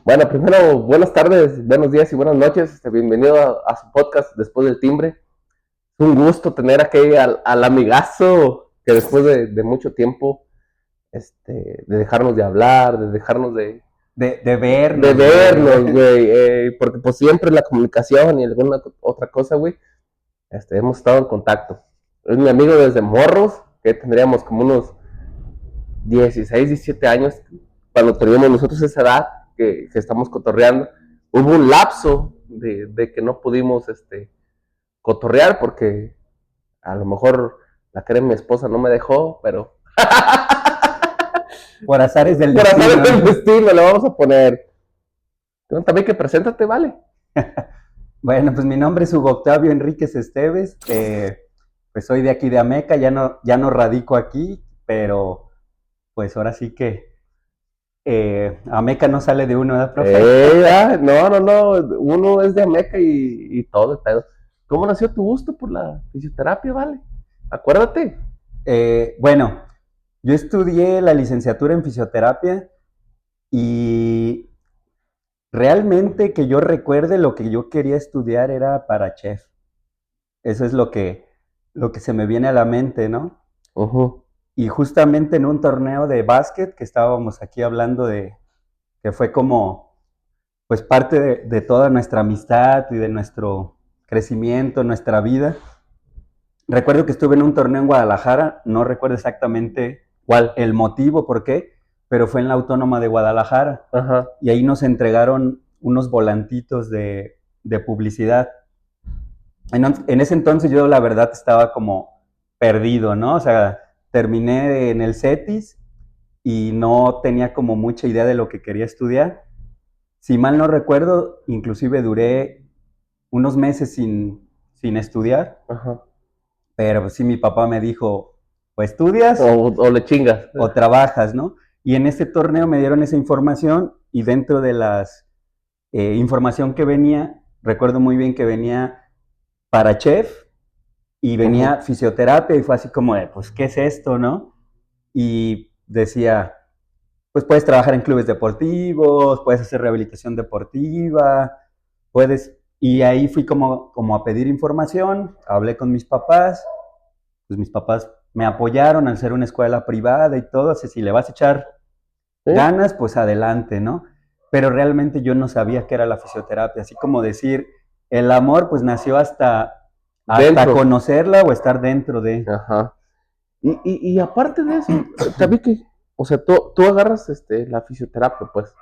Bueno, primero, buenas tardes, buenos días y buenas noches. Bienvenido a su podcast Después del Timbre. Es un gusto tener aquí al amigazo que después de mucho tiempo, de dejarnos de hablar, de dejarnos De de vernos, vernos, güey. güey, porque pues siempre la comunicación y alguna otra cosa, güey, hemos estado en contacto. Es mi amigo desde morros, que tendríamos como unos 16, 17 años, cuando teníamos nosotros esa edad que estamos cotorreando. Hubo un lapso de que no pudimos cotorrear porque a lo mejor la que era mi esposa no me dejó, pero Por azares del por hacer destino, el ¿no? destino le vamos a poner. Entonces, también que preséntate, vale. Bueno, pues mi nombre es Hugo Octavio Enríquez Esteves. Pues soy de aquí de Ameca, ya no radico aquí, pero pues ahora sí que Ameca no sale de uno, ¿verdad, profe? No, no, no, uno es de Ameca y todo el pedo. ¿Cómo nació tu gusto por la fisioterapia, vale? Acuérdate. Bueno, yo estudié la licenciatura en fisioterapia y realmente que yo recuerde lo que yo quería estudiar era para chef. Eso es lo que se me viene a la mente, ¿no? Uh-huh. Y justamente en un torneo de básquet que estábamos aquí hablando que fue como, pues parte de toda nuestra amistad y de nuestro crecimiento, nuestra vida. Recuerdo que estuve en un torneo en Guadalajara, no recuerdo exactamente ¿Cuál? el motivo, por qué, pero fue en la Autónoma de Guadalajara. Ajá. Y ahí nos entregaron unos volantitos de publicidad. En ese entonces yo la verdad estaba como perdido, ¿no? O sea, terminé en el CETIS y no tenía como mucha idea de lo que quería estudiar. Si mal no recuerdo, inclusive duré unos meses sin estudiar, Ajá. pero pues sí mi papá me dijo, o estudias O le chingas. o trabajas, ¿no? Y en este torneo me dieron esa información y dentro de las información que venía, recuerdo muy bien que venía para chef y venía Ajá. fisioterapia y fue así como de, pues, ¿qué es esto, no? Y decía, pues puedes trabajar en clubes deportivos, puedes hacer rehabilitación deportiva, puedes... Y ahí fui como a pedir información, hablé con mis papás, pues mis papás me apoyaron al ser una escuela privada y todo, así si le vas a echar ¿Sí? ganas, pues adelante, ¿no? Pero realmente yo no sabía qué era la fisioterapia, así como decir, el amor pues nació hasta Dentro. conocerla o estar dentro de... Ajá. Y aparte de eso, también que, o sea, tú agarras la fisioterapia, pues,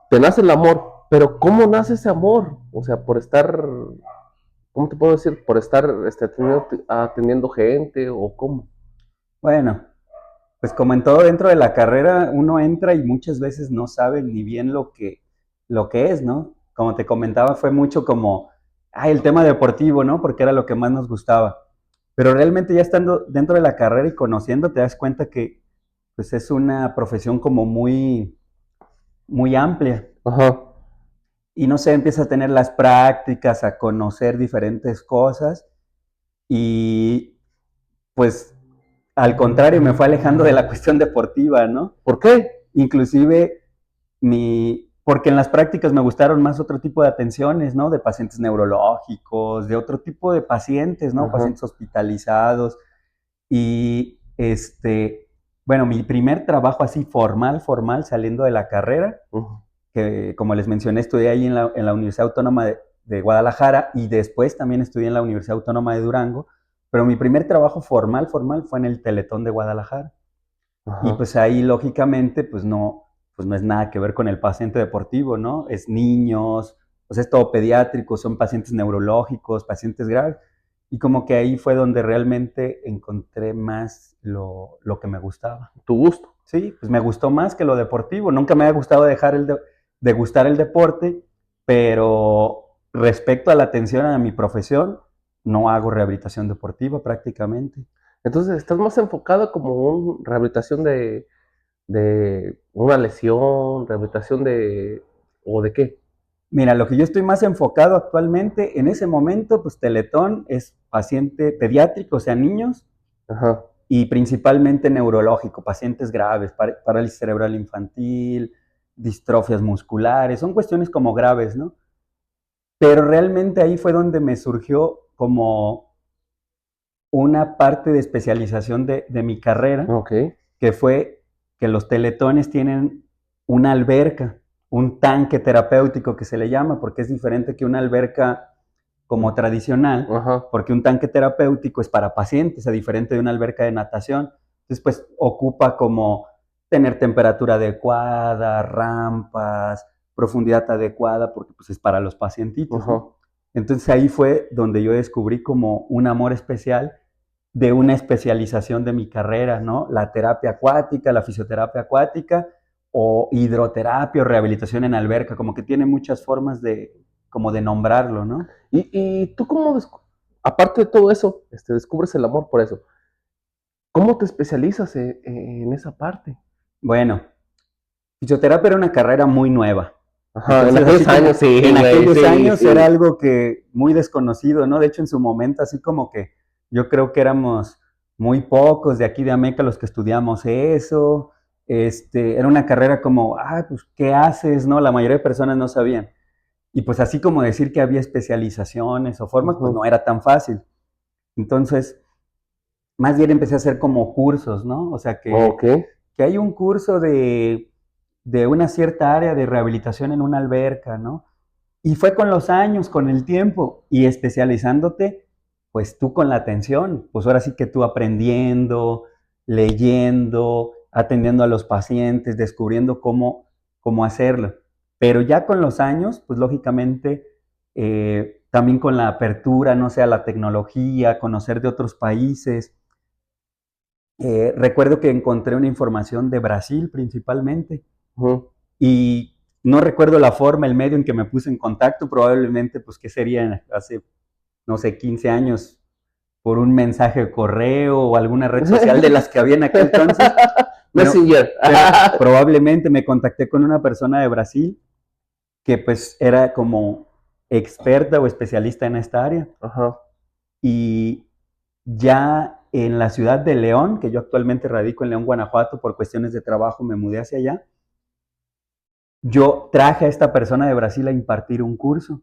te nace el amor, pero ¿cómo nace ese amor? O sea, por estar, ¿cómo te puedo decir? Por estar atendiendo gente o cómo. Bueno, pues como en todo dentro de la carrera, uno entra y muchas veces no sabe ni bien lo que es, ¿no? Como te comentaba, fue mucho como, el tema deportivo, ¿no? Porque era lo que más nos gustaba. Pero realmente ya estando dentro de la carrera y conociendo, te das cuenta que pues es una profesión como muy, muy amplia. Ajá. Y no sé, empieza a tener las prácticas, a conocer diferentes cosas y pues al contrario me fue alejando de la cuestión deportiva, ¿no? ¿Por qué? Inclusive porque en las prácticas me gustaron más otro tipo de atenciones, ¿no? De pacientes neurológicos, de otro tipo de pacientes, ¿no? Ajá. Pacientes hospitalizados. Y bueno, mi primer trabajo así formal, saliendo de la carrera, Uh-huh. que como les mencioné, estudié ahí en la Universidad Autónoma de Guadalajara y después también estudié en la Universidad Autónoma de Durango, pero mi primer trabajo formal fue en el Teletón de Guadalajara. Y Ajá. pues ahí lógicamente pues no es nada que ver con el paciente deportivo, ¿no? Es niños, pues es todo pediátrico, son pacientes neurológicos, pacientes graves. Y como que ahí fue donde realmente encontré más lo que me gustaba. Tu gusto. Sí, pues me gustó más que lo deportivo. Nunca me ha gustado dejar de gustar el deporte, pero respecto a la atención a mi profesión, no hago rehabilitación deportiva prácticamente. Entonces, estás más enfocado como una rehabilitación de una lesión, rehabilitación de, ¿o de qué? Mira, lo que yo estoy más enfocado actualmente, en ese momento, pues Teletón es paciente pediátrico, o sea, niños, Ajá. y principalmente neurológico, pacientes graves, parálisis cerebral infantil, distrofias musculares, son cuestiones como graves, ¿no? Pero realmente ahí fue donde me surgió como una parte de especialización de mi carrera, Ok. que fue que los teletones tienen una alberca, un tanque terapéutico que se le llama, porque es diferente que una alberca como tradicional, Ajá. porque un tanque terapéutico es para pacientes, a diferente de una alberca de natación. Entonces, pues ocupa como tener temperatura adecuada, rampas, profundidad adecuada, porque pues es para los pacientitos, Ajá. ¿no? Entonces ahí fue donde yo descubrí como un amor especial de una especialización de mi carrera, ¿no? La terapia acuática, la fisioterapia acuática o hidroterapia o rehabilitación en alberca, como que tiene muchas formas de, como de nombrarlo, ¿no? Y tú cómo, aparte de todo eso, descubres el amor por eso. ¿Cómo te especializas en esa parte? Bueno, fisioterapia era una carrera muy nueva. Ajá, en Entonces, así aquellos como años, sí, en güey, aquellos sí, años era sí. algo que muy desconocido, ¿no? De hecho, en su momento, así como que yo creo que éramos muy pocos de aquí de Ameca los que estudiamos eso. Era una carrera como, pues, ¿qué haces? ¿No? La mayoría de personas no sabían. Y pues así como decir que había especializaciones o formas, pues Ujú. no era tan fácil. Entonces, más bien empecé a hacer como cursos, ¿no? O sea, Ok. que hay un curso de una cierta área de rehabilitación en una alberca, ¿no? Y fue con los años, con el tiempo, y especializándote, pues tú con la atención, pues ahora sí que tú aprendiendo, leyendo, atendiendo a los pacientes, descubriendo cómo hacerlo. Pero ya con los años, pues lógicamente, también con la apertura, no sé, a la tecnología, conocer de otros países. Recuerdo que encontré una información de Brasil principalmente, Ujú. y no recuerdo la forma, el medio en que me puse en contacto, probablemente, pues, ¿qué sería? Hace, no sé, 15 años, por un mensaje de correo o alguna red social de las que había en aquel entonces, pero, Messenger. pero probablemente me contacté con una persona de Brasil que pues era como experta o especialista en esta área. Ajá. Y ya en la ciudad de León, que yo actualmente radico en León, Guanajuato, por cuestiones de trabajo me mudé hacia allá, yo traje a esta persona de Brasil a impartir un curso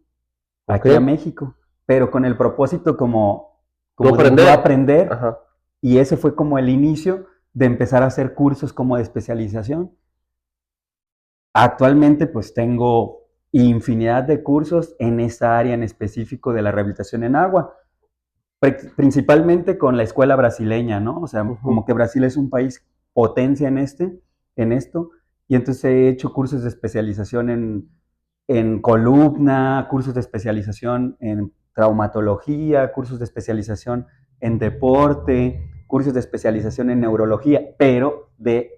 Ok. aquí a México, pero con el propósito ¿Tú como de yo aprender? aprender, Ajá. y ese fue como el inicio de empezar a hacer cursos como de especialización. Actualmente pues tengo infinidad de cursos en esta área en específico de la rehabilitación en agua, principalmente con la escuela brasileña, ¿no? O sea, como Ujú. que Brasil es un país potencia en esto, y entonces he hecho cursos de especialización en columna, cursos de especialización en traumatología, cursos de especialización en deporte, cursos de especialización en neurología, pero de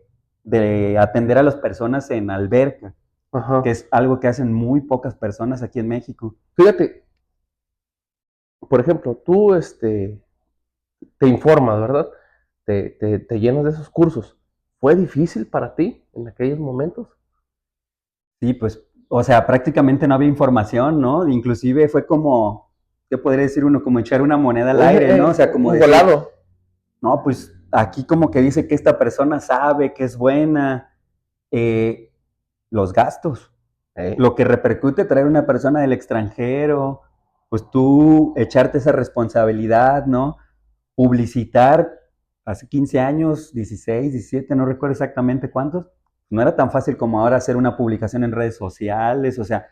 atender a las personas en alberca, que Ajá. es algo que hacen muy pocas personas aquí en México. Fíjate, por ejemplo, tú te informas, ¿verdad? Te llenas de esos cursos. ¿Fue difícil para ti en aquellos momentos? Sí, pues, o sea, prácticamente no había información, ¿no? Inclusive fue como, ¿qué podría decir uno? Como echar una moneda al aire, ¿no? O sea, como Un decir, volado. no, pues aquí como que dice que esta persona sabe, que es buena, eh, los gastos, Eh, lo que repercute traer una persona del extranjero, pues tú echarte esa responsabilidad, ¿no? Publicitar hace 15 años, 16, 17, no recuerdo exactamente cuántos, no era tan fácil como ahora hacer una publicación en redes sociales, o sea,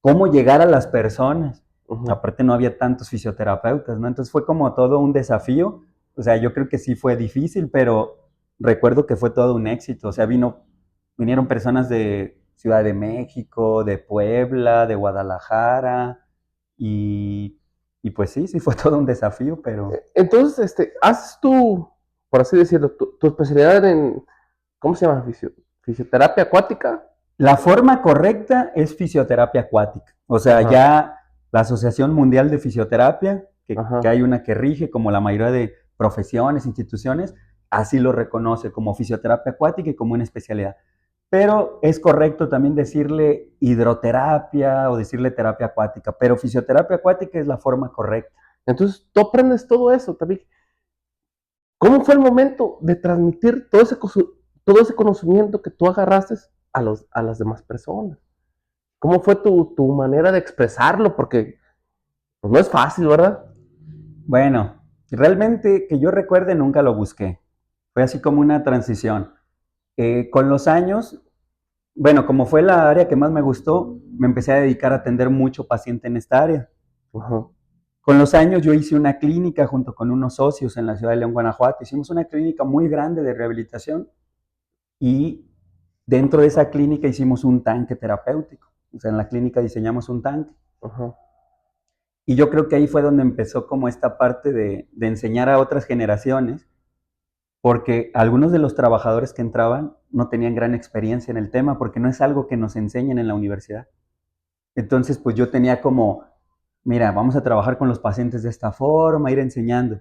cómo llegar a las personas. ujú. Aparte no había tantos fisioterapeutas, ¿no? Entonces fue como todo un desafío. O sea, yo creo que sí fue difícil, pero recuerdo que fue todo un éxito. O sea, vinieron personas de Ciudad de México, de Puebla, de Guadalajara, y, y pues sí, sí fue todo un desafío, pero Entonces, haces tú, por así decirlo, tu especialidad en, ¿cómo se llama? Fisioterapia acuática. la forma correcta es fisioterapia acuática. O sea, Ajá, ya la Asociación Mundial de Fisioterapia, que ajá, hay una que rige como la mayoría de profesiones, instituciones, así lo reconoce como fisioterapia acuática y como una especialidad. Pero es correcto también decirle hidroterapia o decirle terapia acuática, pero fisioterapia acuática es la forma correcta. entonces tú aprendes todo eso también. ¿Cómo fue el momento de transmitir todo ese conocimiento que tú agarraste a las demás personas. ¿Cómo fue tu manera de expresarlo? Porque pues, no es fácil, ¿verdad? Bueno, realmente que yo recuerde nunca lo busqué. Fue así como una transición. Con los años, bueno, como fue la área que más me gustó, me empecé a dedicar a atender mucho paciente en esta área. Ajá. Con los años yo hice una clínica junto con unos socios en la ciudad de León, Guanajuato. Hicimos una clínica muy grande de rehabilitación y dentro de esa clínica hicimos un tanque terapéutico. O sea, en la clínica diseñamos un tanque. Ajá. Y yo creo que ahí fue donde empezó como esta parte de enseñar a otras generaciones, porque algunos de los trabajadores que entraban no tenían gran experiencia en el tema, porque no es algo que nos enseñen en la universidad. Entonces, pues yo tenía como, mira, vamos a trabajar con los pacientes de esta forma, ir enseñando.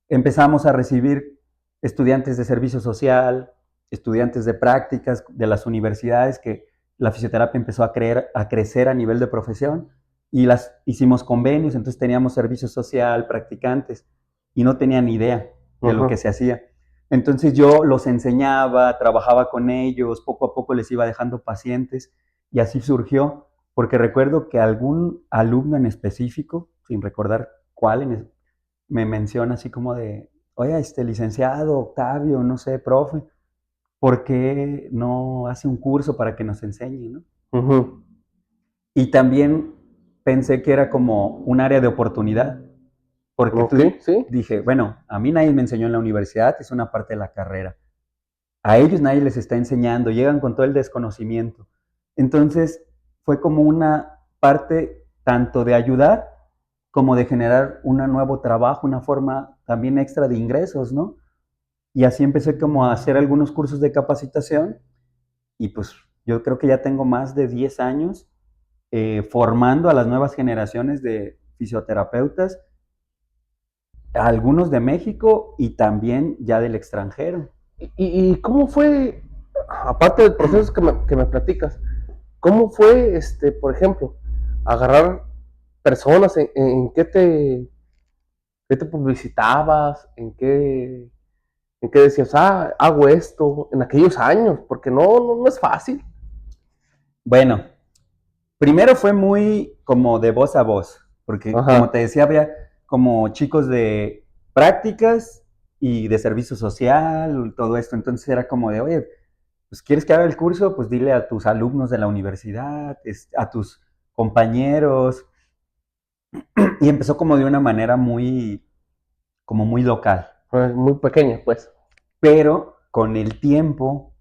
Empezamos a recibir estudiantes de servicio social, estudiantes de prácticas de las universidades, que la fisioterapia empezó a crecer a nivel de profesión y las hicimos convenios, entonces teníamos servicio social, practicantes, y no tenían ni idea de lo que Ajá. se hacía. Entonces yo los enseñaba, trabajaba con ellos, poco a poco les iba dejando pacientes y así surgió, porque recuerdo que algún alumno en específico, sin recordar cuál, me menciona así como de, oye, licenciado, Octavio, no sé, profe, ¿por qué no hace un curso para que nos enseñe, no? Ajá. Y también pensé que era como un área de oportunidad, porque Ok, tú sí. dije, bueno, a mí nadie me enseñó en la universidad, es una parte de la carrera. A ellos nadie les está enseñando, llegan con todo el desconocimiento. Entonces fue como una parte tanto de ayudar como de generar un nuevo trabajo, una forma también extra de ingresos, ¿no? Y así empecé como a hacer algunos cursos de capacitación y pues yo creo que ya tengo más de 10 años formando a las nuevas generaciones de fisioterapeutas, algunos de México y también ya del extranjero. ¿Y cómo fue, aparte del proceso que me platicas, cómo fue, por ejemplo, agarrar personas, en qué te publicitabas, en qué decías, ah, hago esto, en aquellos años, porque no es fácil. Bueno, primero fue muy como de voz a voz, porque como te Ajá. decía, había como chicos de prácticas y de servicio social, todo esto. Entonces era como de, oye, pues quieres que haga el curso, pues dile a tus alumnos de la universidad, a tus compañeros. Y empezó como de una manera muy, como muy local. Muy pequeña, pues. Pero con el tiempo,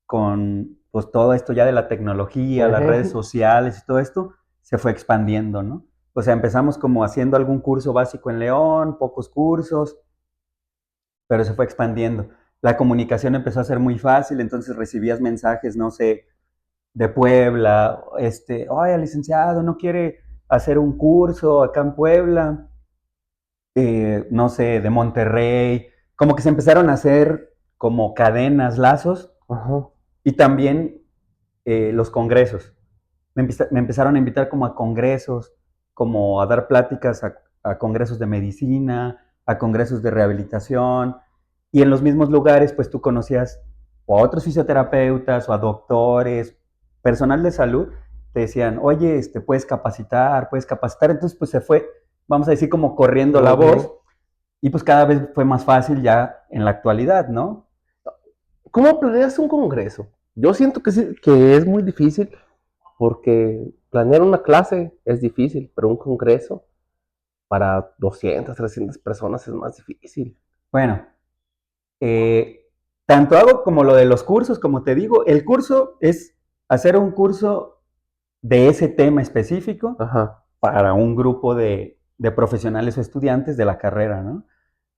con pues todo esto ya de la tecnología, las redes Ajá. sociales y todo esto, se fue expandiendo, ¿no? O sea, empezamos como haciendo algún curso básico en León, pocos cursos, pero se fue expandiendo. La comunicación empezó a ser muy fácil, entonces recibías mensajes, no sé, de Puebla, oye, licenciado, ¿no quiere hacer un curso acá en Puebla? No sé, de Monterrey, como que se empezaron a hacer como cadenas, lazos, Ajá. y también los congresos. Me empezaron a invitar como a congresos, como a dar pláticas a congresos de medicina, a congresos de rehabilitación, y en los mismos lugares pues tú conocías o a otros fisioterapeutas o a doctores, personal de salud, te decían, oye, puedes capacitar, entonces pues se fue, vamos a decir, como corriendo la Ok. voz, y pues cada vez fue más fácil ya en la actualidad, ¿no? ¿Cómo planeas un congreso? Yo siento que sí, que es muy difícil porque planear una clase es difícil, pero un congreso para 200, 300 personas es más difícil. Bueno, eh, tanto hago como lo de los cursos, como te digo, el curso es hacer un curso de ese tema específico Ajá. para un grupo de profesionales o estudiantes de la carrera, ¿no?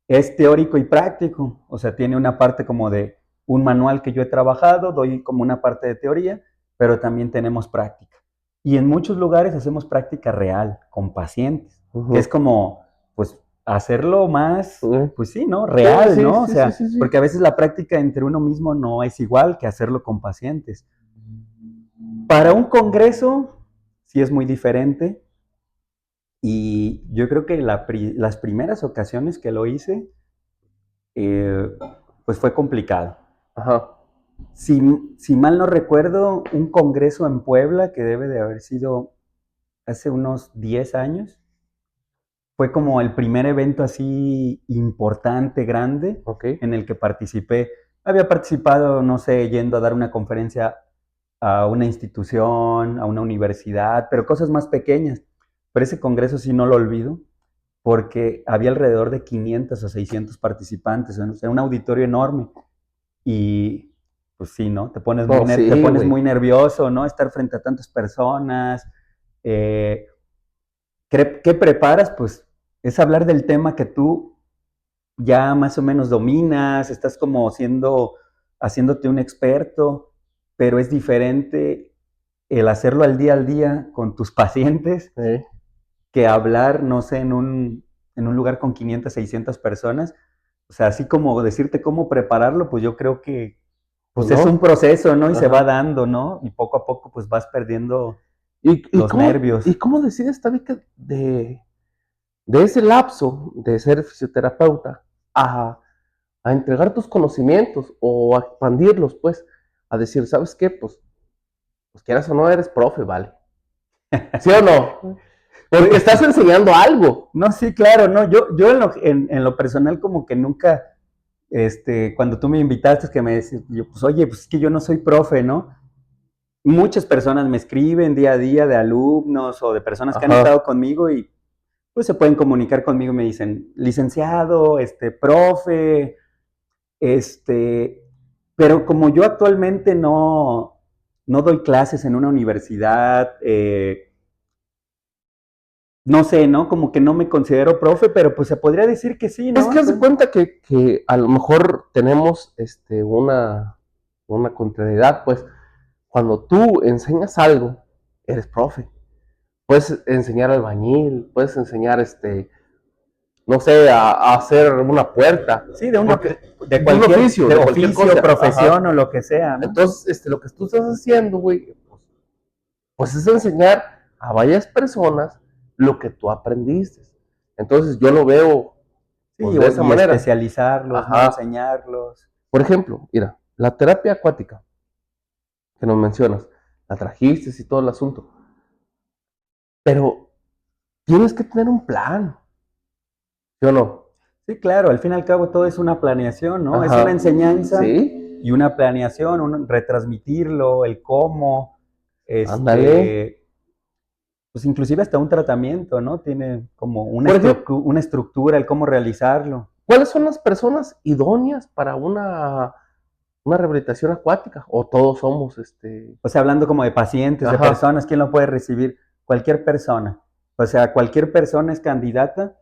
Es teórico y práctico, o sea, tiene una parte como de un manual que yo he trabajado, doy como una parte de teoría, pero también tenemos práctica. Y en muchos lugares hacemos práctica real, con pacientes, que es Ujú. como, pues, hacerlo más, Sí, pues sí, ¿no? sí, Real, sí, ¿no? O sí, sí, sea, sí, sí. porque a veces la práctica entre uno mismo no es igual que hacerlo con pacientes. Para un congreso, sí es muy diferente. Y yo creo que las primeras ocasiones que lo hice, eh, pues fue complicado. Ajá. si mal no recuerdo, un congreso en Puebla que debe de haber sido hace unos 10 años. Fue como el primer evento así importante, grande, Ok. en el que participé. Había participado, no sé, yendo a dar una conferencia a una institución, a una universidad, pero cosas más pequeñas. Pero ese congreso sí no lo olvido, porque había alrededor de 500 o 600 participantes, o sea, un auditorio enorme. Y pues sí, ¿no? No, Te sí, pones güey. muy nervioso, ¿no? Estar frente a tantas personas. Eh, ¿Qué preparas? Pues es hablar del tema que tú ya más o menos dominas, estás como haciéndote un experto, pero es diferente el hacerlo al día con tus pacientes Eh, que hablar, no sé, en un lugar con 500, 600 personas. O sea, así como decirte cómo prepararlo, pues yo creo que pues pues es un no. proceso, ¿no? Y se va Ajá. dando, ¿no? Y poco a poco pues vas perdiendo ¿Y los cómo, y nervios. cómo decides, Tavi, que de ese lapso de ser fisioterapeuta a entregar tus conocimientos o a expandirlos, pues, a decir, ¿sabes qué? Pues quieras o no, eres profe, ¿vale? ¿Sí o no? Porque Pues, estás enseñando algo. no, sí, claro, no, yo en lo personal como que nunca, cuando tú me invitaste, que me decías, yo, pues oye, pues es que yo no soy profe, ¿no? Muchas personas me escriben día a día de alumnos o de personas que han Ajá. estado conmigo y pues se pueden comunicar conmigo y me dicen, licenciado, profe, este, pero como yo actualmente no doy clases en una universidad, no sé, ¿no? Como que no me considero profe, pero pues se podría decir que sí, Es ¿no? que haz de cuenta que a lo mejor tenemos una contrariedad, pues, cuando tú enseñas algo, eres profe. Puedes enseñar albañil, puedes enseñar no sé, a hacer una puerta, Sí, porque de un oficio, de de cualquier oficio, cosa, ajá. profesión o lo que sea, ¿no? Entonces, lo que tú estás haciendo, güey, pues es enseñar a varias personas lo que tú aprendiste. Entonces, yo lo veo, Sí, pues, de esa y manera. especializarlos, ¿no? Ajá. Enseñarlos. Por ejemplo, mira, la terapia acuática que nos mencionas, la trajiste y todo el asunto, pero tienes que tener un plan, ¿sí o no? Sí, claro, al fin y al cabo todo es una planeación, ¿no? Es una Ajá. enseñanza Sí, y una planeación, retransmitirlo, el cómo, ándale. pues inclusive hasta un tratamiento, ¿no? Tiene como Por ejemplo, una estructura, el cómo realizarlo. ¿cuáles son las personas idóneas para una rehabilitación acuática? O todos somos, O sea, hablando como de pacientes, de ajá, personas, ¿quién lo puede recibir? Cualquier persona. O sea, cualquier persona es candidata,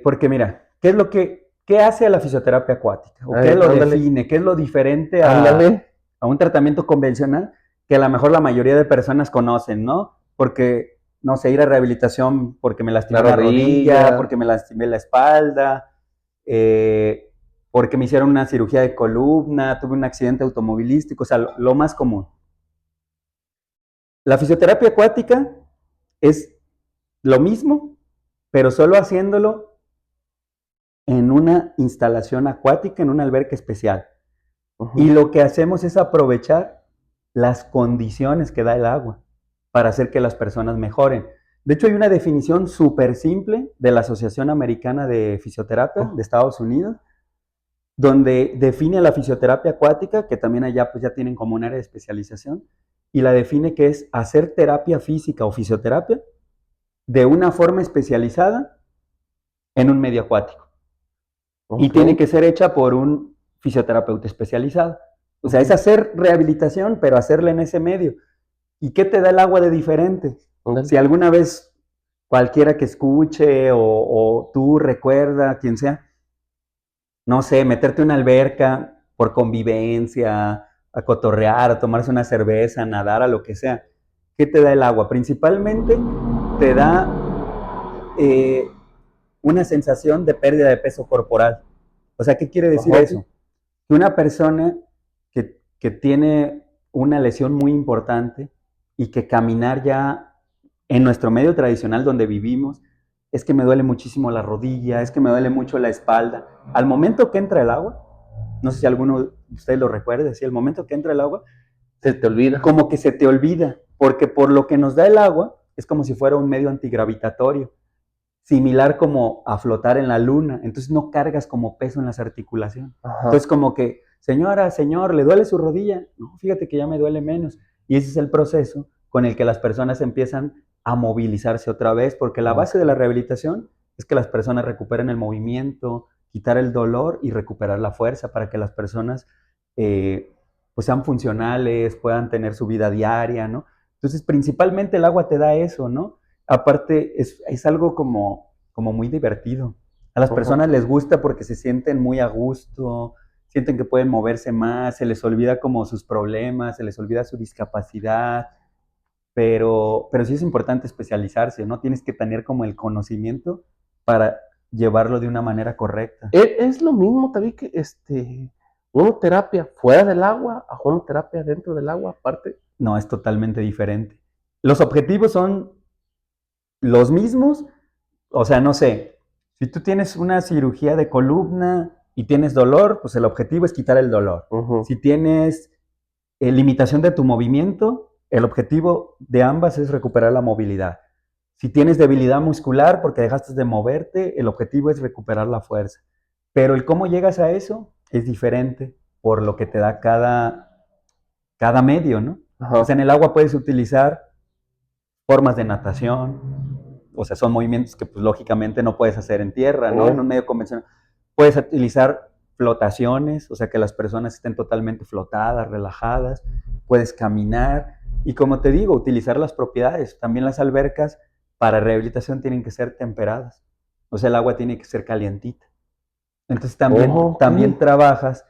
porque mira, qué hace a la fisioterapia acuática? ¿O qué lo ándale, define? ¿Qué es lo diferente ándale, a un tratamiento convencional que a lo mejor la mayoría de personas conocen, ¿no? Porque, no sé, ir a rehabilitación porque me lastimé la una rodilla, rodilla, porque me lastimé la espalda, eh, porque me hicieron una cirugía de columna, tuve un accidente automovilístico, o sea, lo más común. La fisioterapia acuática es lo mismo, pero solo haciéndolo en una instalación acuática, en una alberca especial. Y ujú, lo que hacemos es aprovechar las condiciones que da el agua para hacer que las personas mejoren. De hecho, hay una definición súper simple de la Asociación Americana de Fisioterapia de oh, Estados Unidos, donde define la fisioterapia acuática, que también allá pues ya tienen como un área de especialización, y la define que es hacer terapia física o fisioterapia de una forma especializada en un medio acuático. Y ok, tiene que ser hecha por un fisioterapeuta especializado. O sea, es ujú, hacer rehabilitación, pero hacerla en ese medio. ¿Y qué te da el agua de diferente? ándale, Si alguna vez cualquiera que escuche o tú recuerda, quien sea, no sé, meterte en una alberca por convivencia, a cotorrear, a tomarse una cerveza, a nadar, a lo que sea. ¿Qué te da el agua? Principalmente te da eh, una sensación de pérdida de peso corporal. O sea, ¿qué quiere decir ajá, ok, eso? Que una persona que tiene una lesión muy importante y que caminar ya en nuestro medio tradicional donde vivimos, es que me duele muchísimo la rodilla, es que me duele mucho la espalda. Al momento que entra el agua, no sé si alguno usted lo recuerde, ¿sí? El momento que entra el agua, Se te olvida. como que se te olvida, porque por lo que nos da el agua, es como si fuera un medio antigravitatorio, similar como a flotar en la luna, entonces no cargas como peso en las articulaciones. Ajá. Entonces como que, señora, señor, ¿le duele su rodilla? No, fíjate que ya me duele menos. Y ese es el proceso con el que las personas empiezan a movilizarse otra vez, porque la base de la rehabilitación es que las personas recuperen el movimiento, quitar el dolor y recuperar la fuerza para que las personas pues sean funcionales, puedan tener su vida diaria, ¿no? Entonces, principalmente el agua te da eso, ¿no? Aparte, es algo como muy divertido. A las personas les gusta porque se sienten muy a gusto, sienten que pueden moverse más, se les olvida como sus problemas, se les olvida su discapacidad, pero sí es importante especializarse, ¿no? Tienes que tener como el conocimiento para llevarlo de una manera correcta. Es lo mismo también que una terapia fuera del agua a una terapia dentro del agua, aparte. No, es totalmente diferente. Los objetivos son los mismos, o sea, no sé, si tú tienes una cirugía de columna y tienes dolor, pues el objetivo es quitar el dolor. Si tienes limitación de tu movimiento, el objetivo de ambas es recuperar la movilidad. Si tienes debilidad muscular porque dejaste de moverte, el objetivo es recuperar la fuerza. Pero el cómo llegas a eso es diferente por lo que te da cada medio, ¿no? Ajá. O sea, en el agua puedes utilizar formas de natación, o sea, son movimientos que pues lógicamente no puedes hacer en tierra, ¿no? En un medio convencional. Puedes utilizar flotaciones, o sea, que las personas estén totalmente flotadas, relajadas. Puedes caminar y, como te digo, utilizar las propiedades. También las albercas para rehabilitación tienen que ser temperadas, o sea, el agua tiene que ser calientita. Entonces también trabajas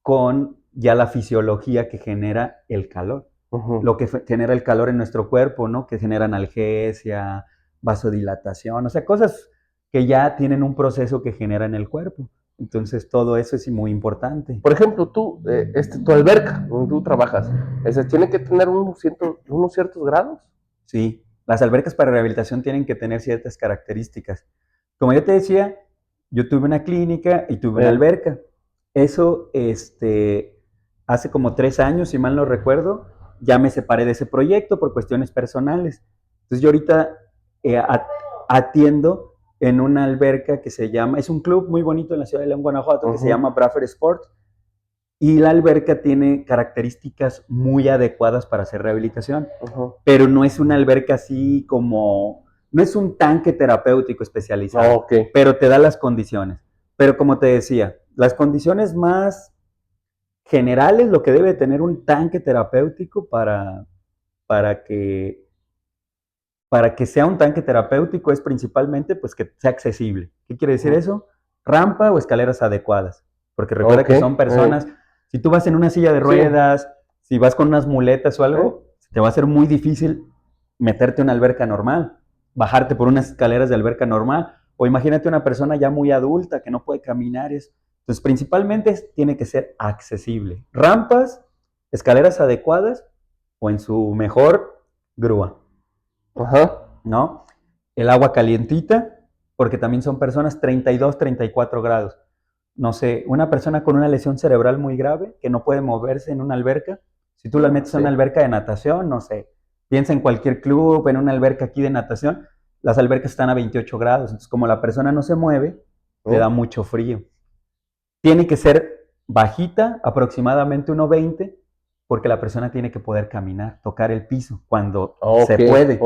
con ya la fisiología que genera el calor. Lo que genera el calor en nuestro cuerpo, ¿no? Que genera analgesia, vasodilatación, o sea, cosas que ya tienen un proceso que genera en el cuerpo. Entonces, todo eso es muy importante. Por ejemplo, tu alberca, donde tú trabajas, ¿tiene que tener unos ciertos grados? Sí, las albercas para rehabilitación tienen que tener ciertas características. Como yo te decía, yo tuve una clínica y tuve una alberca. Eso, hace como 3 años, si mal no recuerdo, ya me separé de ese proyecto por cuestiones personales. Entonces yo ahorita atiendo en una alberca que se llama, es un club muy bonito en la ciudad de León, Guanajuato, que se llama Braffer Sports, y la alberca tiene características muy adecuadas para hacer rehabilitación, pero no es una alberca así como, no es un tanque terapéutico especializado, pero te da las condiciones. Pero como te decía, las condiciones más generales, lo que debe tener un tanque terapéutico para que sea un tanque terapéutico es principalmente pues que sea accesible. ¿Qué quiere decir eso? Rampa o escaleras adecuadas. Porque recuerda que son personas, si tú vas en una silla de ruedas, si vas con unas muletas o algo, te va a ser muy difícil meterte en una alberca normal, bajarte por unas escaleras de alberca normal, o imagínate una persona ya muy adulta que no puede caminar. Entonces, principalmente tiene que ser accesible. Rampas, escaleras adecuadas o en su mejor, grúa. ¿No? El agua calientita, porque también son personas 32, 34 grados. No sé, una persona con una lesión cerebral muy grave que no puede moverse en una alberca, si tú la metes en una alberca de natación, no sé, piensa en cualquier club, en una alberca aquí de natación, las albercas están a 28 grados, entonces como la persona no se mueve, le da mucho frío. Tiene que ser bajita, aproximadamente 1.20, porque la persona tiene que poder caminar, tocar el piso cuando se puede.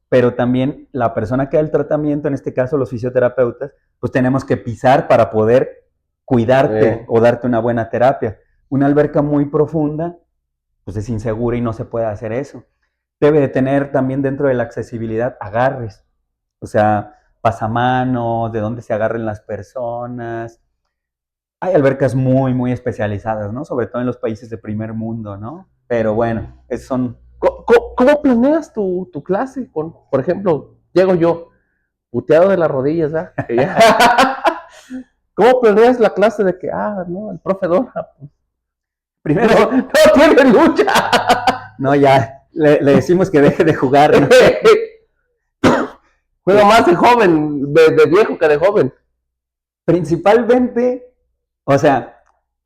Pero también la persona que da el tratamiento, en este caso los fisioterapeutas, pues tenemos que pisar para poder cuidarte o darte una buena terapia. Una alberca muy profunda, pues es insegura y no se puede hacer eso. Debe de tener también dentro de la accesibilidad agarres, o sea, pasamanos, de dónde se agarren las personas. Hay albercas muy, muy especializadas, ¿no? Sobre todo en los países de primer mundo, ¿no? Pero bueno, esos son... ¿Cómo planeas tu clase? Por ejemplo, llego yo, puteado de las rodillas, ¿verdad? ¿Cómo planeas la clase de que, no, el profe Dora? Primero, no tiene lucha. No, ya, le decimos que deje de jugar, ¿no? Juega más de joven, de viejo que de joven. Principalmente, o sea,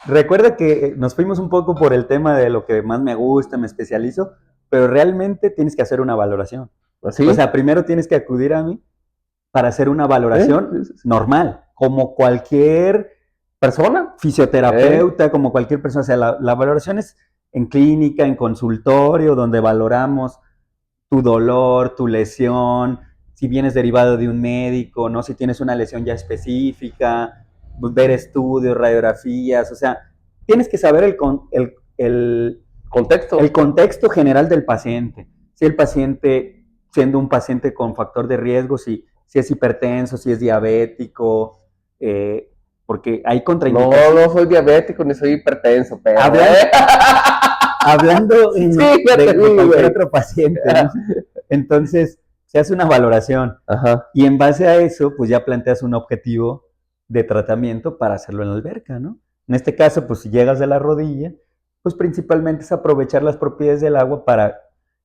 Recuerda que nos fuimos un poco por el tema de lo que más me gusta, me especializo, pero realmente tienes que hacer una valoración. ¿Así? O sea, primero tienes que acudir a mí para hacer una valoración Sí. normal, como cualquier ¿Persona? fisioterapeuta, como cualquier persona. O sea, la valoración es en clínica, en consultorio, donde valoramos tu dolor, tu lesión, si vienes derivado de un médico, ¿no? Si tienes una lesión ya específica, ver estudios, radiografías, o sea, tienes que saber Contexto. el contexto general del paciente. Si el paciente, siendo un paciente con factor de riesgo, si es hipertenso, si es diabético, porque hay No, contraindicaciones. no soy diabético ni soy hipertenso, pero. Hablando Sí, de güey. cualquier otro paciente, ¿no? Entonces, se hace una valoración Ajá. y en base a eso, pues ya planteas un objetivo de tratamiento para hacerlo en la alberca, ¿no? En este caso, pues si llegas de la rodilla, pues principalmente es aprovechar las propiedades del agua para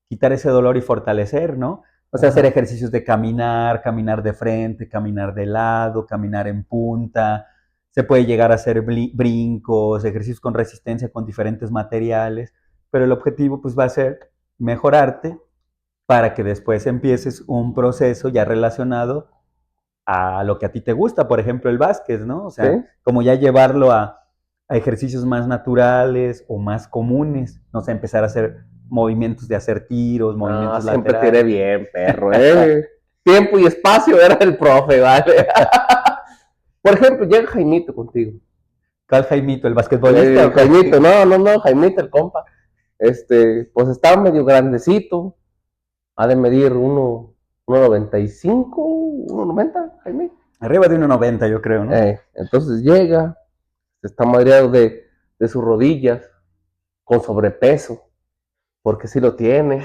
quitar ese dolor y fortalecer, ¿no? O sea, hacer Ajá. ejercicios de caminar de frente, caminar de lado, caminar en punta. Se puede llegar a hacer brincos, ejercicios con resistencia con diferentes materiales, pero el objetivo pues va a ser mejorarte para que después empieces un proceso ya relacionado a lo que a ti te gusta, por ejemplo el básquet, ¿no? O ¿Sí? sea, como ya llevarlo a ejercicios más naturales o más comunes, no sé, empezar a hacer movimientos de hacer tiros, No, movimientos siempre laterales. tiré bien, perro, Tiempo y espacio era el profe, ¿vale? Por ejemplo, llega Jaimito contigo. ¿Cuál Jaimito? ¿El basquetbolista? Jaimito, no, Jaimito, el compa. Pues estaba medio grandecito. Ha de medir 1.95, 1.90, Jaime. Arriba de 1.90 yo creo, ¿no? Entonces llega, está madreado de sus rodillas, con sobrepeso, porque sí lo tiene.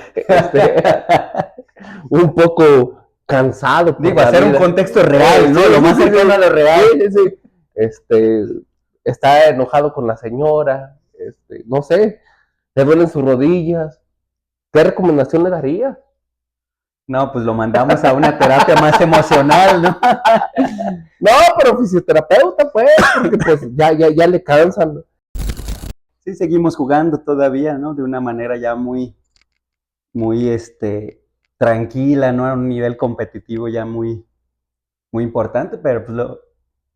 Un poco cansado. Digo, hacer un contexto real, ¿no? Lo más cercano a lo real. Sí. Está enojado con la señora, no sé, le duelen sus rodillas. ¿Qué recomendación le daría? No, pues lo mandamos a una terapia más emocional, ¿no? No, pero fisioterapeuta, pues, porque pues ya le cansan. Sí, seguimos jugando todavía, ¿no? De una manera ya muy, tranquila, ¿no? A un nivel competitivo ya muy, muy importante, pero pues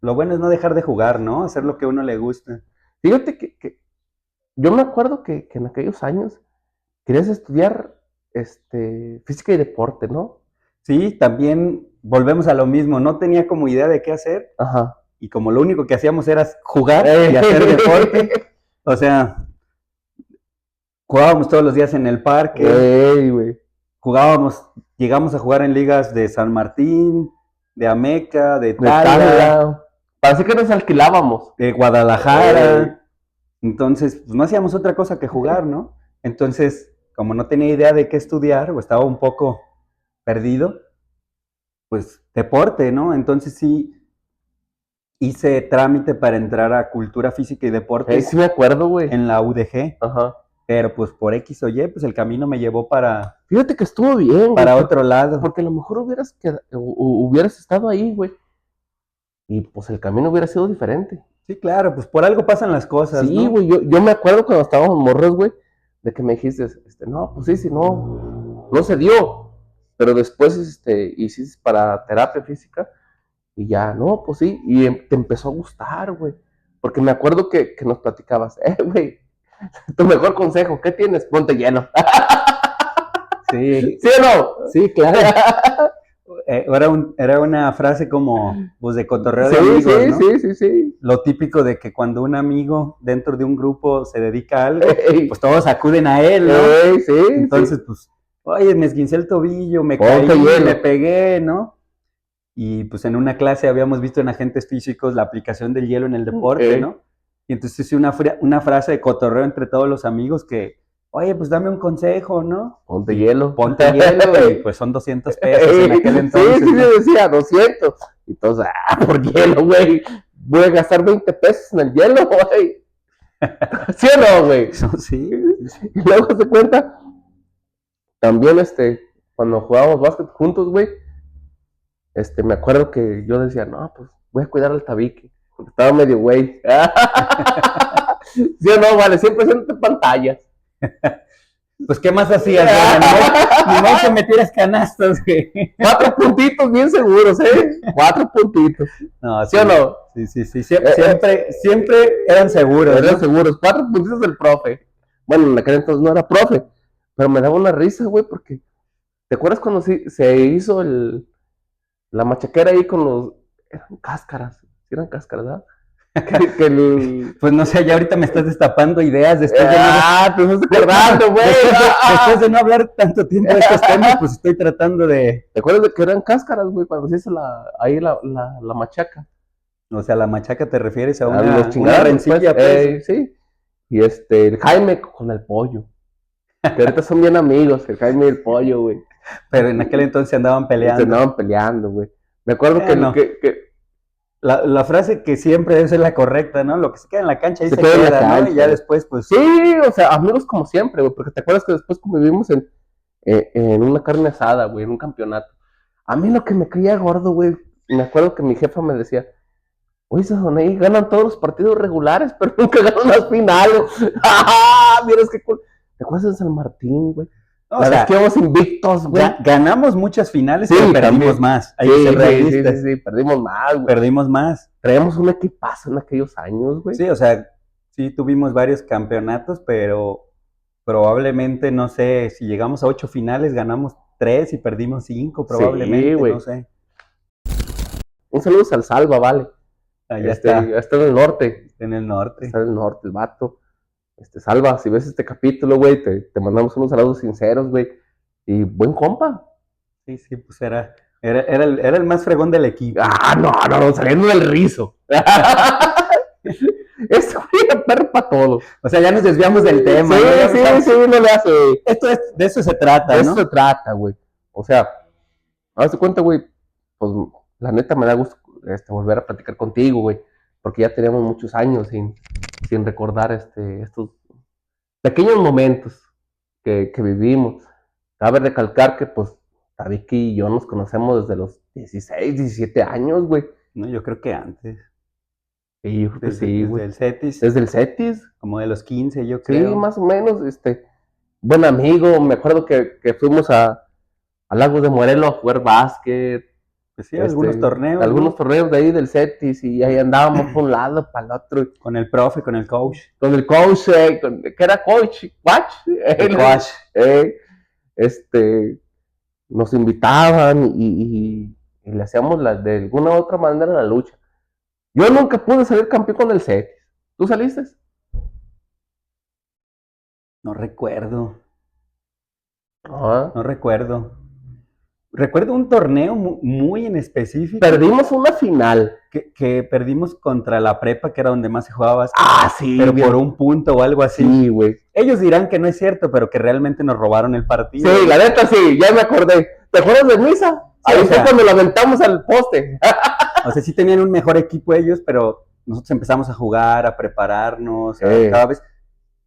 lo bueno es no dejar de jugar, ¿no? Hacer lo que a uno le gusta. Fíjate que yo me acuerdo que en aquellos años querías estudiar física y deporte, ¿no? Sí, también volvemos a lo mismo, no tenía como idea de qué hacer, Ajá. y como lo único que hacíamos era jugar y hacer deporte, o sea, jugábamos todos los días en el parque, Güey. llegamos a jugar en ligas de San Martín, de Ameca, de De Tala, Tala. Parece que nos alquilábamos. de Guadalajara. Entonces, pues no hacíamos otra cosa que jugar, ¿no? Entonces, como no tenía idea de qué estudiar o estaba un poco perdido, pues deporte, ¿no? Entonces sí hice trámite para entrar a Cultura Física y Deportes Sí me acuerdo, güey. en la UDG, Ajá. pero pues por X o Y, pues el camino me llevó para Fíjate que estuvo bien, para güey, otro lado. porque a lo mejor hubieras estado ahí, güey. Y pues el camino hubiera sido diferente. Sí, claro, pues por algo pasan las cosas, Sí, ¿no? güey, yo me acuerdo cuando estábamos morros, güey, de que me dijiste, no, pues sí, no se dio. Pero después, hiciste para terapia física y ya, no, pues sí, y te empezó a gustar, güey. Porque me acuerdo que nos platicabas, güey, tu mejor consejo, ¿qué tienes? Ponte hielo. Sí, ¿Sí o no? sí, claro. Era una frase como, pues, de cotorreo de Sí, amigos, ¿no? sí. Lo típico de que cuando un amigo dentro de un grupo se dedica a algo, Ey, pues todos acuden a él, ¿no? sí. Entonces, pues, oye, me esguincé el tobillo, me Ponte caí, hielo. me pegué, ¿no? Y pues en una clase habíamos visto en agentes físicos la aplicación del hielo en el deporte, ¿no? Y entonces hice una frase de cotorreo entre todos los amigos que, oye, pues dame un consejo, ¿no? Ponte hielo. Ponte hielo y pues son 200 pesos en aquel entonces. Sí, ¿no? decía 200. Y entonces, por hielo, güey. Voy a gastar 20 pesos en el hielo, güey. ¿Sí o no, güey? Sí. Y luego se cuenta, también, cuando jugábamos básquet juntos, güey, me acuerdo que yo decía, no, pues voy a cuidar al tabique, porque estaba medio güey. ¿Sí o no, vale? Siempre siempre pantallas. Pues, ¿qué más hacías, güey? Ni modo que metieras canastas, güey. 4 puntitos bien seguros, 4 puntitos. No, ¿Sí o no? Sí. Siempre eran seguros. Eran ¿no? seguros. 4 puntitos del profe. Bueno, en aquel entonces no era profe, pero me daba una risa, güey, porque ¿te acuerdas cuando se hizo la machaquera ahí con los... Eran cáscaras, ¿sí eran cáscaras, ¿verdad? Pues no sé, ya ahorita me estás destapando ideas después de te estás acordando, güey. después de no hablar tanto tiempo de estos temas, pues estoy tratando de... ¿Te acuerdas de que eran cáscaras, güey, cuando se hizo la machaca? O sea, la machaca te refieres a Los una chingados, rencilla, pues. sí. Y el Jaime con el pollo. Que ahorita son bien amigos, el Jaime y el pollo, güey. Pero en aquel entonces andaban peleando. Se andaban peleando, güey. Me acuerdo que la frase que siempre debe ser la correcta, ¿no? Lo que se queda en la cancha ahí se queda en la queda, cancha, ¿no? Y ya después, pues... Sí, o sea, amigos como siempre, güey. Porque te acuerdas que después convivimos en una carne asada, güey, en un campeonato. A mí lo que me caía gordo, güey, me acuerdo que mi jefa me decía, oye, Sasoney, ganan todos los partidos regulares, pero nunca ganan las finales. Mira, es que cool. ¿Te acuerdas de San Martín, güey? No, la verdad es que íbamos invictos, güey. Ganamos muchas finales, sí, pero perdimos más. Hay que ser realistas. Sí, perdimos más, güey. Perdimos más. Traíamos un equipazo en aquellos años, güey. Sí, o sea, sí tuvimos varios campeonatos, pero probablemente, no sé, si llegamos a 8 finales, ganamos 3 y perdimos 5, probablemente, sí, no sé. Un saludo al Salva, vale. Allá está. Está en el norte. Está en el norte. Está en el norte, el vato. Salva, si ves este capítulo, güey, te mandamos unos saludos sinceros, güey. Y buen compa. Sí, pues era el más fregón del equipo. No, saliendo del rizo. Este güey era perro para todo. O sea, ya nos desviamos del tema. Sí, no le hace. De eso se trata, de ¿no? eso se trata, güey. O sea, hazte cuenta, güey, pues la neta me da gusto volver a platicar contigo, güey. Porque ya teníamos muchos años sin recordar estos pequeños momentos que vivimos. Cabe recalcar que, pues, Tabiki y yo nos conocemos desde los 16, 17 años, güey. No, yo creo que antes. Sí, yo creo que sí, güey. Desde el CETIS. Desde el CETIS. Como de los 15, yo creo. Sí, más o menos, buen amigo. Me acuerdo que fuimos a Lagos de Morelos a jugar básquet. Pues sí, algunos torneos. Algunos torneos de ahí del CETIS y ahí andábamos por un lado, para el otro. Con el profe, con el coach. Con el coach, ¿qué era coach? ¿Watch? El coach. Nos invitaban y le hacíamos de alguna u otra manera la lucha. Yo nunca pude salir campeón con el CETIS. ¿Tú saliste? No recuerdo. Ajá. No recuerdo. Recuerdo un torneo muy en específico. Perdimos una final. Que perdimos contra la prepa, que era donde más se jugaba. Sí. Pero por un punto o algo así. Sí, güey. Ellos dirán que no es cierto, pero que realmente nos robaron el partido. Sí, la neta sí, ya me acordé. ¿Te acuerdas de Misa? Sí, ahí fue cuando la aventamos al poste. O sea, sí tenían un mejor equipo ellos, pero nosotros empezamos a jugar, a prepararnos, cada vez.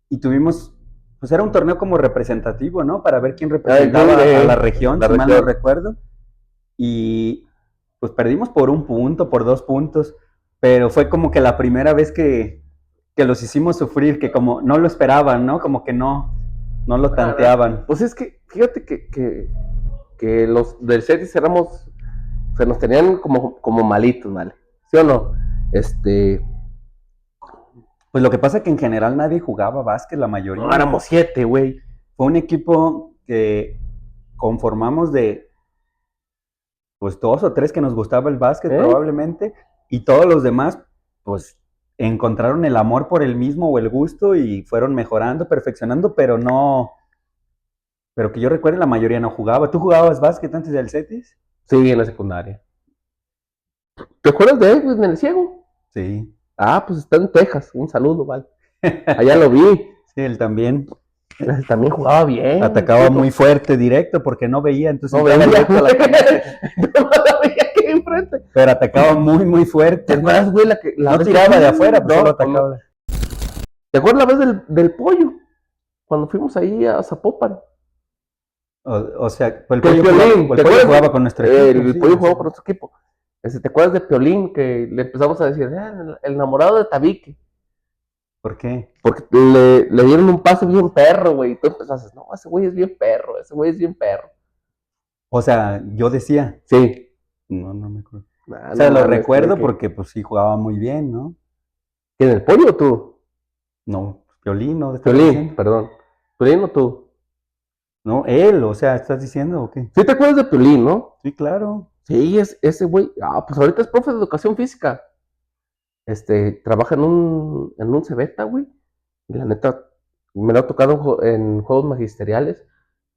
Y tuvimos... Pues era un torneo como representativo, ¿no? Para ver quién representaba a la región, si mal no recuerdo. Y pues perdimos por 1 punto, por 2 puntos, pero fue como que la primera vez que los hicimos sufrir, que como no lo esperaban, ¿no? Como que no lo tanteaban. Pues es que, fíjate que los del CETIS éramos, se nos tenían como malitos, ¿vale? ¿Sí o no? Pues lo que pasa es que en general nadie jugaba básquet, la mayoría. No, éramos 7, güey. Fue un equipo que conformamos de, pues 2 o 3 que nos gustaba el básquet probablemente, y todos los demás, pues encontraron el amor por el mismo o el gusto y fueron mejorando, perfeccionando, pero que yo recuerde la mayoría no jugaba. ¿Tú jugabas básquet antes del CETIS? Sí, en la secundaria. ¿Te acuerdas de él, en el ciego? Sí. Pues está en Texas, un saludo, vale. Allá lo vi. Sí, él también. Él también jugaba bien. Atacaba muy fuerte, directo, porque no veía, entonces no veía directo a la no veía que enfrente. Pero atacaba muy, muy fuerte. ¿Te acuerdas, güey? No tiraba de afuera, pero solo atacaba. ¿Te acuerdas la vez del pollo? Cuando fuimos ahí a Zapopan. O sea, el pollo jugaba con nuestro equipo. El pollo jugaba con nuestro equipo. ¿Te acuerdas de Piolín? Que le empezamos a decir, el enamorado de Tabique. ¿Por qué? Porque le dieron un pase bien perro, güey. Y tú empezaste, no, ese güey es bien perro, ese güey es bien perro. O sea, yo decía, Sí. no me acuerdo. Nah, O no sea, lo mames, recuerdo porque pues sí jugaba muy bien, ¿no? ¿Quién, el pollo o tú? No, Piolín, ¿no? Estaba Piolín, diciendo. perdón. ¿Piolín o tú? No, él, o sea, ¿estás diciendo o qué? ¿Sí te acuerdas de Piolín, no? Sí, claro. Sí, ese güey. Ah, pues ahorita es profe de educación física. Trabaja en un Cebeta, güey. Y la neta, me lo ha tocado en juegos magisteriales.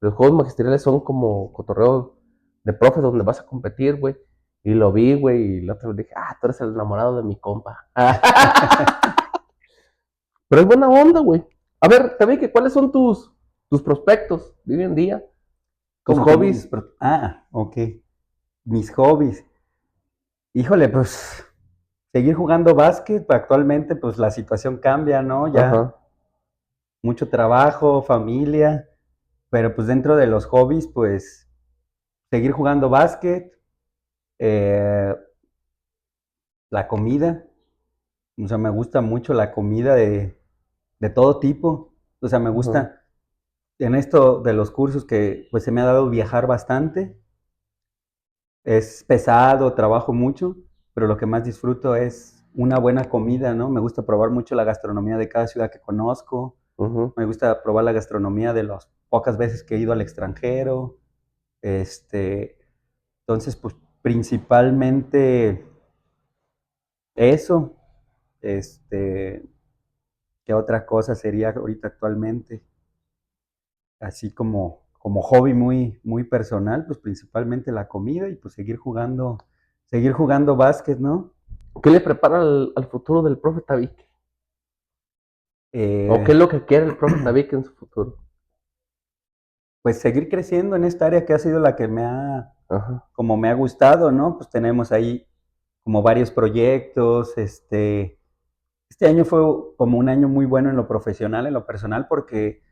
Los juegos magisteriales son como cotorreo de profe donde vas a competir, güey. Y lo vi, güey, y la otra vez dije, tú eres el enamorado de mi compa. Pero es buena onda, güey. A ver, te vi que cuáles son tus prospectos de hoy en día, tus ¿Cómo que mis... hobbies. ok. Mis hobbies. Híjole, pues seguir jugando básquet. Actualmente, pues la situación cambia, ¿no? Ya Ajá. mucho trabajo, familia. Pero pues dentro de los hobbies, pues seguir jugando básquet. eh, la comida. O sea, me gusta mucho la comida de todo tipo. O sea, me Ajá. gusta en esto de los cursos que pues se me ha dado viajar bastante. Es pesado, trabajo mucho, pero lo que más disfruto es una buena comida, ¿no? Me gusta probar mucho la gastronomía de cada ciudad que conozco. Ajá. Me gusta probar la gastronomía de las pocas veces que he ido al extranjero. Entonces, pues principalmente eso. Este, ¿Qué otra cosa sería ahorita actualmente? Así como hobby muy personal, pues principalmente la comida y pues seguir jugando básquet, ¿no? ¿Qué le prepara al futuro del profe Tabique? ¿O qué Eh, es lo que quiere el profe Tabique en su futuro? pues seguir creciendo en esta área que ha sido la que Ajá. como me ha gustado, ¿no? Pues tenemos ahí como varios proyectos, este año fue como un año muy bueno en lo profesional, en lo personal, porque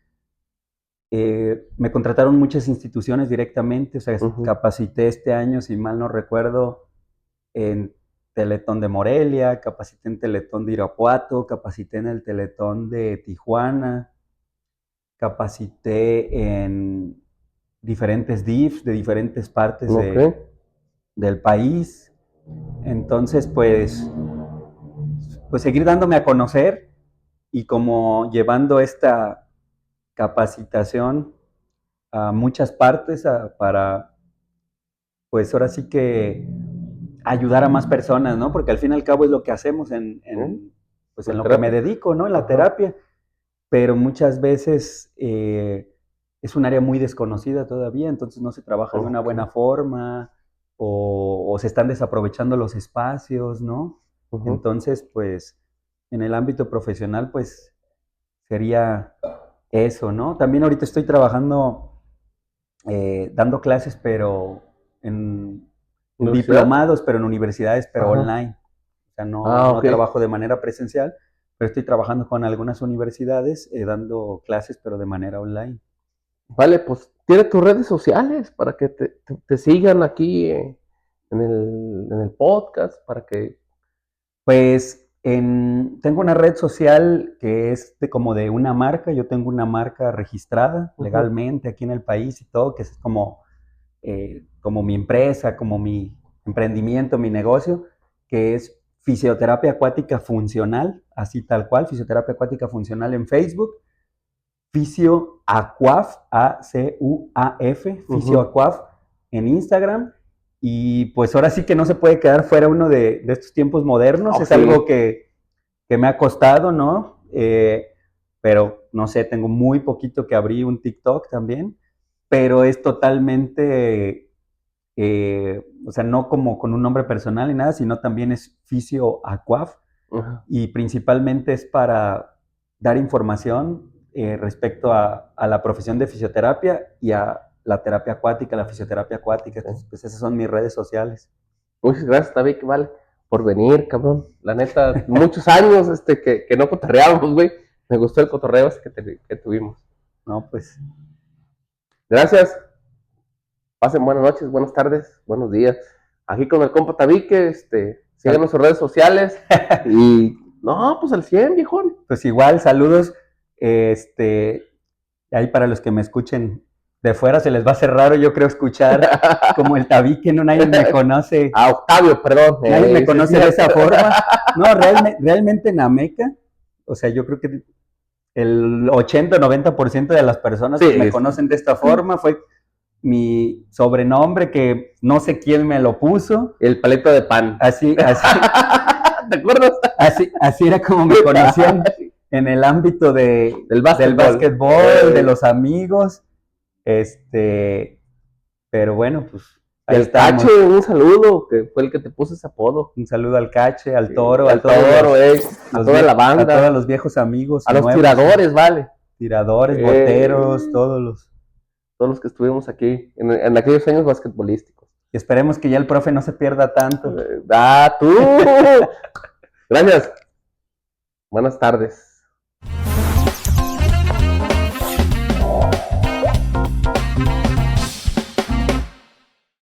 me contrataron muchas instituciones directamente, o sea, Ujú. capacité este año, si mal no recuerdo, en Teletón de Morelia, capacité en Teletón de Irapuato, capacité en el Teletón de Tijuana, capacité en diferentes DIFs de diferentes partes Ok. del país. Entonces, pues seguir dándome a conocer y como llevando esta capacitación a muchas partes para, pues ahora sí que ayudar a más personas, ¿no? Porque al fin y al cabo es lo que hacemos ¿Mm? pues en ¿La lo que me terapia? dedico, ¿no? En la Ajá. terapia. Pero muchas veces es un área muy desconocida todavía, entonces no se trabaja de una Ok. buena forma o se están desaprovechando los espacios, ¿no? Ujú. Entonces, pues en el ámbito profesional, pues sería eso, ¿no? También ahorita estoy trabajando dando clases, pero en ¿Universidad? diplomados, pero en universidades, pero Ajá. online. O sea, no Ok. trabajo de manera presencial, pero estoy trabajando con algunas universidades dando clases, pero de manera online. Vale, pues tiene tus redes sociales para que te sigan aquí en el podcast, para que... Pues tengo una red social que es como de una marca, yo tengo una marca registrada Ujú. legalmente aquí en el país y todo, que es como mi empresa, como mi emprendimiento, mi negocio, que es fisioterapia acuática funcional, así tal cual, fisioterapia acuática funcional en Facebook, Fisio Aquaf, A-C-U-A-F, Fisio Ujú. Aquaf en Instagram. Y pues ahora sí que no se puede quedar fuera uno de estos tiempos modernos, Oh, es algo sí. que me ha costado, ¿no? Pero no sé, tengo muy poquito que abrí un TikTok también, pero es totalmente, o sea, no como con un nombre personal ni nada, sino también es Fisio Aquaf Ajá. y principalmente es para dar información respecto a la profesión de fisioterapia y a la terapia acuática, la fisioterapia acuática. Sí. Entonces, pues esas son mis redes sociales. Muchas gracias, David, vale, por venir, cabrón. La neta, muchos años que no cotorreábamos, güey. Me gustó el cotorreo que tuvimos. No, pues Gracias. Pasen buenas noches, buenas tardes, buenos días. Aquí con el compa Tabique, síganos en sus redes sociales. Y no, pues al 100, viejón. pues igual, saludos. Ahí para los que me escuchen de fuera se les va a hacer raro, yo creo, escuchar como el tabique, no, nadie me conoce. Octavio, perdón. Nadie me conoce de esa forma. No, realmente en Ameca, o sea, yo creo que el 80-90% de las personas que me conocen de esta forma fue mi sobrenombre, que no sé quién me lo puso. El palito de pan. Así. ¿Te acuerdas? Así era como me conocían en el ámbito del básquetbol, de los amigos. Pero bueno, pues ahí estamos. Cache, un saludo, que fue el que te puso ese apodo. Un saludo al Cache, al Toro, a toda la banda. A todos los viejos amigos. A los tiradores, vale. Tiradores, boteros, todos los que estuvimos aquí en aquellos años basquetbolísticos. Y esperemos que ya el profe no se pierda tanto. ¡Tú! Gracias. Buenas tardes.